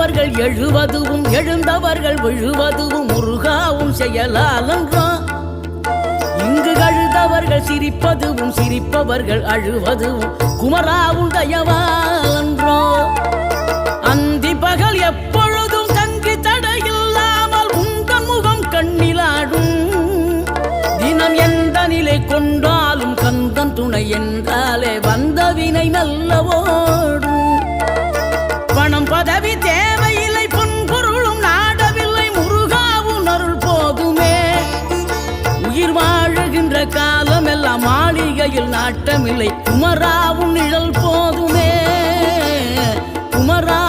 எழுந்தவர்கள் எழுவதுவும் எழுந்தவர்கள் விழுவதுவும் முருகாவும் செயலாலன்றோ. இங்கு அழுதவர்கள் சிரிப்பதுவும் சிரிப்பவர்கள் அழுவதுவும் குமராவும் தயவாலன்றோ. அந்தி பகல் எப்பொழுதும் தங்கி தடையில்லாமல் உங்கள் முகம் கண்ணிலாடும். தினம் எந்த நிலை கொண்டாலும் கந்தன் துணை என்றாலே வந்த வினை நல்லவோடும். பணம் பதவி தேவையில்லை பொன்பொருளும் நாடவில்லை முருகாவும் அருள் போதுமே. உயிர் வாழுகின்ற காலம் எல்லாம் மாளிகையில் நாட்டமில்லை குமராவும் நிழல் போதுமே. குமரா